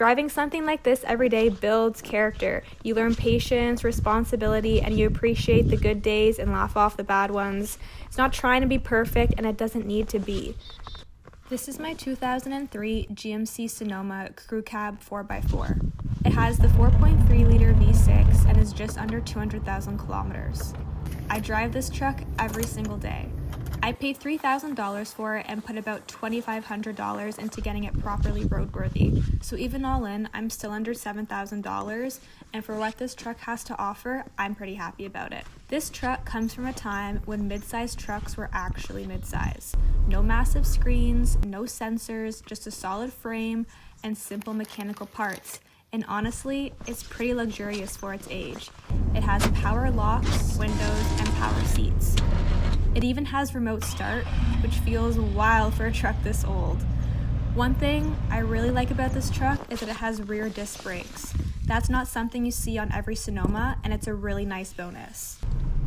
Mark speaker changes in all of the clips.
Speaker 1: Driving something like this every day builds character. You learn patience, responsibility, and you appreciate the good days and laugh off the bad ones. It's not trying to be perfect, and it doesn't need to be. This is my 2003 GMC Sonoma Crew Cab 4x4. It has the 4.3-liter V6 and is just under 200,000 kilometers. I drive this truck every single day. I paid $3,000 for it and put about $2,500 into getting it properly roadworthy. So even all in, I'm still under $7,000, and for what this truck has to offer, I'm pretty happy about it. This truck comes from a time when mid-size trucks were actually mid-size. No massive screens, no sensors, just a solid frame and simple mechanical parts. And honestly, it's pretty luxurious for its age. It has power locks, windows, and power seats. It even has remote start, which feels wild for a truck this old. One thing I really like about this truck is that it has rear disc brakes. That's not something you see on every Sonoma, and it's a really nice bonus.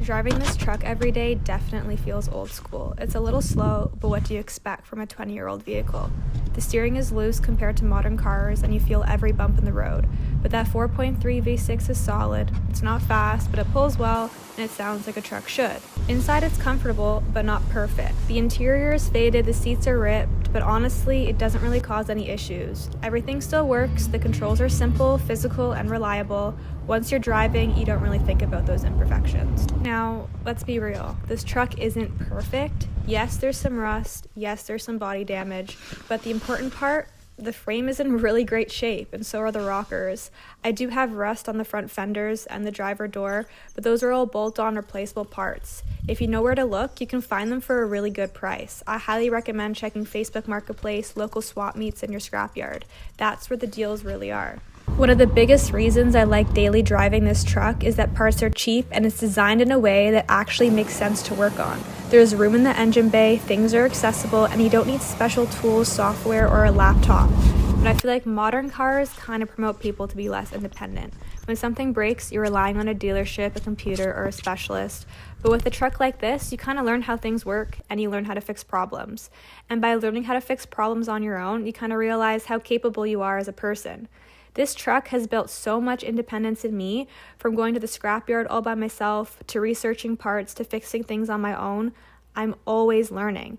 Speaker 1: Driving this truck every day definitely feels old school. It's a little slow, but what do you expect from a 20-year-old vehicle? The steering is loose compared to modern cars, and you feel every bump in the road. But that 4.3 V6 is solid. It's not fast, but it pulls well, and it sounds like a truck should. Inside it's comfortable, but not perfect. The interior is faded, the seats are ripped, but honestly, it doesn't really cause any issues. Everything still works, the controls are simple, physical, and reliable. Once you're driving, you don't really think about those imperfections. Now, let's be real. This truck isn't perfect. Yes, there's some rust. Yes, there's some body damage. But the important part, the frame is in really great shape, and so are the rockers. I do have rust on the front fenders and the driver door, but those are all bolt-on replaceable parts. If you know where to look, you can find them for a really good price. I highly recommend checking Facebook Marketplace, local swap meets, and your scrapyard. That's where the deals really are. One of the biggest reasons I like daily driving this truck is that parts are cheap and it's designed in a way that actually makes sense to work on. There's room in the engine bay, things are accessible, and you don't need special tools, software, or a laptop. But I feel like modern cars kind of promote people to be less independent. When something breaks, you're relying on a dealership, a computer, or a specialist. But with a truck like this, you kind of learn how things work and you learn how to fix problems. And by learning how to fix problems on your own, you kind of realize how capable you are as a person. This truck has built so much independence in me, from going to the scrapyard all by myself, to researching parts, to fixing things on my own. I'm always learning.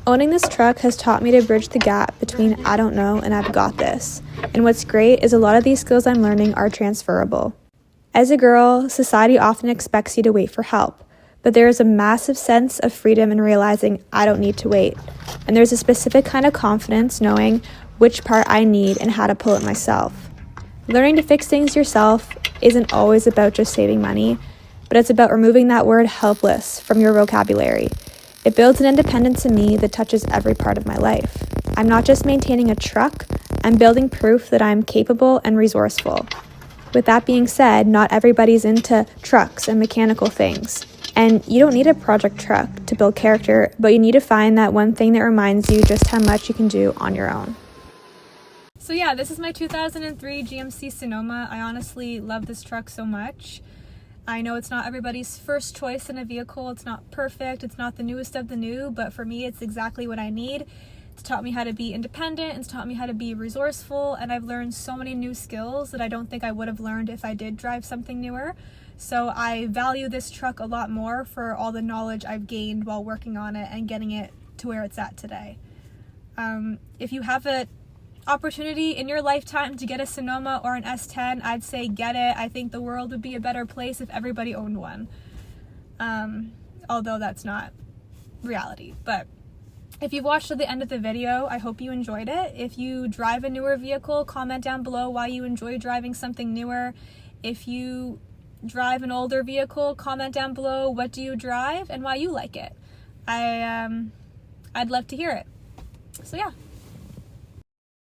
Speaker 1: Owning this truck has taught me to bridge the gap between I don't know and I've got this. And what's great is a lot of these skills I'm learning are transferable. As a girl, society often expects you to wait for help, but there is a massive sense of freedom in realizing I don't need to wait. And there's a specific kind of confidence knowing which part I need and how to pull it myself. Learning to fix things yourself isn't always about just saving money, but it's about removing that word helpless from your vocabulary. It builds an independence in me that touches every part of my life. I'm not just maintaining a truck, I'm building proof that I'm capable and resourceful. With that being said, not everybody's into trucks and mechanical things. And you don't need a project truck to build character, but you need to find that one thing that reminds you just how much you can do on your own. So yeah, this is my 2003 GMC Sonoma. I honestly love this truck so much. I know it's not everybody's first choice in a vehicle. It's not perfect. It's not the newest of the new, but for me, it's exactly what I need. It's taught me how to be independent. It's taught me how to be resourceful. And I've learned so many new skills that I don't think I would have learned if I did drive something newer. So I value this truck a lot more for all the knowledge I've gained while working on it and getting it to where it's at today. If you have an opportunity in your lifetime to get a Sonoma or an S10, I'd say get it. I think the world would be a better place if everybody owned one. Although that's not reality. But if you've watched to the end of the video, I hope you enjoyed it. If you drive a newer vehicle, comment down below why you enjoy driving something newer. If you drive an older vehicle, comment down below what do you drive and why you like it. I'd love to hear it. So yeah.